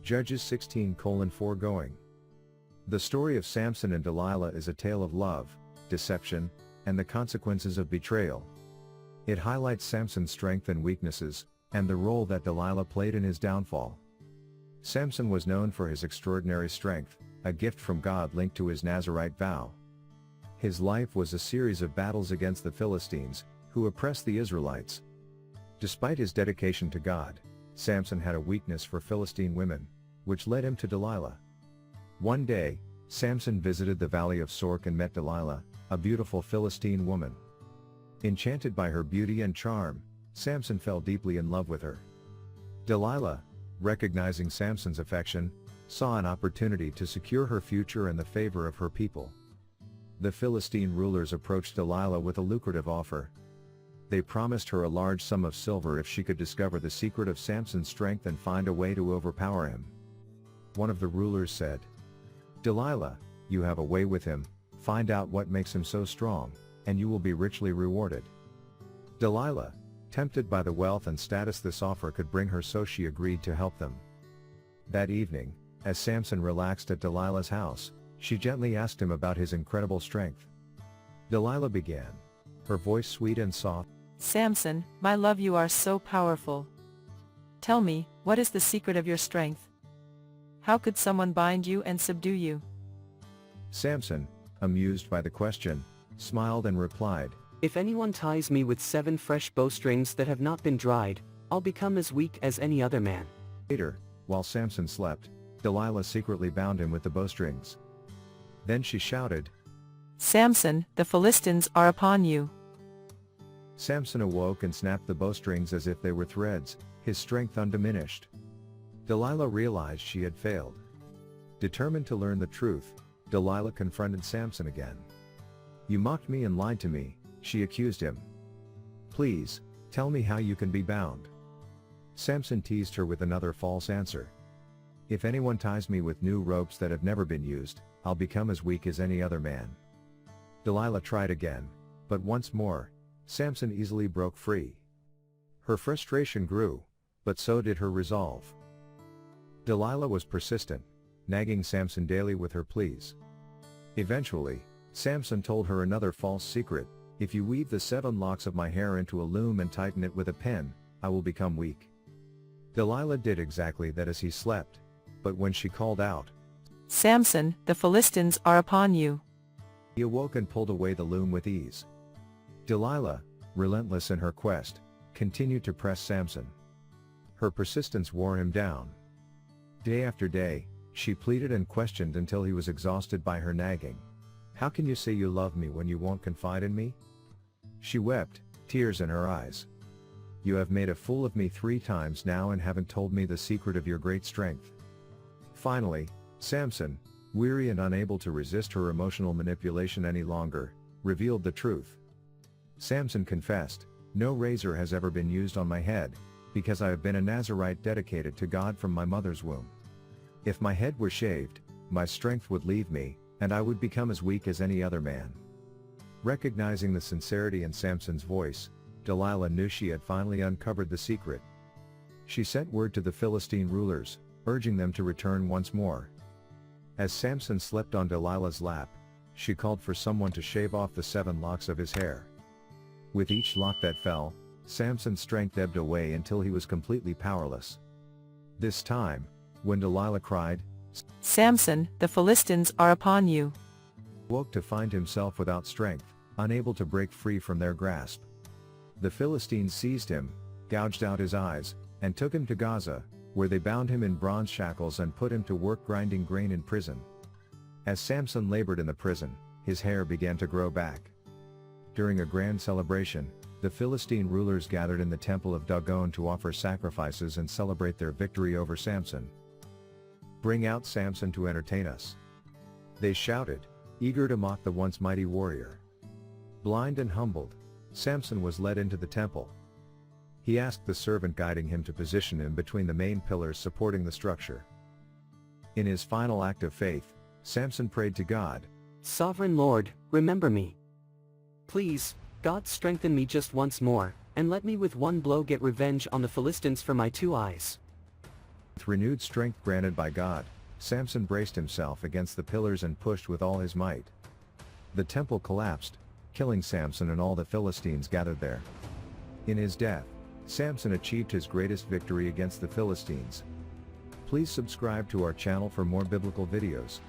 Judges 16:4. The story of Samson and Delilah is a tale of love, deception, and the consequences of betrayal. It highlights Samson's strengths and weaknesses, and the role that Delilah played in his downfall. Samson was known for his extraordinary strength, a gift from God linked to his Nazarite vow. His life was a series of battles against the Philistines, who oppressed the Israelites. Despite his dedication to God, Samson had a weakness for Philistine women, which led him to Delilah. One day, Samson visited the valley of Sork and met Delilah, a beautiful Philistine woman. Enchanted by her beauty and charm, Samson fell deeply in love with her. Delilah, recognizing Samson's affection, saw an opportunity to secure her future and the favor of her people. The Philistine rulers approached Delilah with a lucrative offer. They promised her a large sum of silver if she could discover the secret of Samson's strength and find a way to overpower him. One of the rulers said, "Delilah, you have a way with him, find out what makes him so strong, and you will be richly rewarded." Delilah, tempted by the wealth and status this offer could bring her, so she agreed to help them. That evening, as Samson relaxed at Delilah's house, she gently asked him about his incredible strength. Delilah began, her voice sweet and soft. "Samson, my love, you are so powerful. Tell me, what is the secret of your strength? How could someone bind you and subdue you?" Samson, amused by the question, smiled and replied, "If anyone ties me with 7 fresh bowstrings that have not been dried, I'll become as weak as any other man." Later, while Samson slept, Delilah secretly bound him with the bowstrings. Then she shouted, "Samson, the Philistines are upon you." Samson awoke and snapped the bowstrings as if they were threads, his strength undiminished. Delilah realized she had failed. Determined to learn the truth, Delilah confronted Samson again. "You mocked me and lied to me," she accused him. "Please, tell me how you can be bound." Samson teased her with another false answer. "If anyone ties me with new ropes that have never been used, I'll become as weak as any other man." Delilah tried again, but once more, Samson easily broke free. Her frustration grew, but so did her resolve. Delilah was persistent, nagging Samson daily with her pleas. Eventually, Samson told her another false secret: "If you weave the 7 locks of my hair into a loom and tighten it with a pen, I will become weak." Delilah did exactly that as he slept, but when she called out, "Samson, the Philistines are upon you," he awoke and pulled away the loom with ease. Delilah, relentless in her quest, continued to press Samson. Her persistence wore him down. Day after day, she pleaded and questioned until he was exhausted by her nagging. "How can you say you love me when you won't confide in me?" She wept, tears in her eyes. "You have made a fool of me 3 times now and haven't told me the secret of your great strength." Finally, Samson, weary and unable to resist her emotional manipulation any longer, revealed the truth. Samson confessed, "No razor has ever been used on my head, because I have been a Nazarite dedicated to God from my mother's womb. If my head were shaved, my strength would leave me, and I would become as weak as any other man." Recognizing the sincerity in Samson's voice, Delilah knew she had finally uncovered the secret. She sent word to the Philistine rulers, urging them to return once more. As Samson slept on Delilah's lap, she called for someone to shave off the 7 locks of his hair. With each lock that fell, Samson's strength ebbed away until he was completely powerless. This time, when Delilah cried, "Samson, the Philistines are upon you," he woke to find himself without strength, unable to break free from their grasp. The Philistines seized him, gouged out his eyes, and took him to Gaza, where they bound him in bronze shackles and put him to work grinding grain in prison. As Samson labored in the prison, his hair began to grow back. During a grand celebration, the Philistine rulers gathered in the temple of Dagon to offer sacrifices and celebrate their victory over Samson. "Bring out Samson to entertain us," they shouted, eager to mock the once mighty warrior. Blind and humbled, Samson was led into the temple. He asked the servant guiding him to position him between the main pillars supporting the structure. In his final act of faith, Samson prayed to God, "Sovereign Lord, remember me. Please, God, strengthen me just once more, and let me with one blow get revenge on the Philistines for my 2 eyes." With renewed strength granted by God, Samson braced himself against the pillars and pushed with all his might. The temple collapsed, killing Samson and all the Philistines gathered there. In his death, Samson achieved his greatest victory against the Philistines. Please subscribe to our channel for more biblical videos.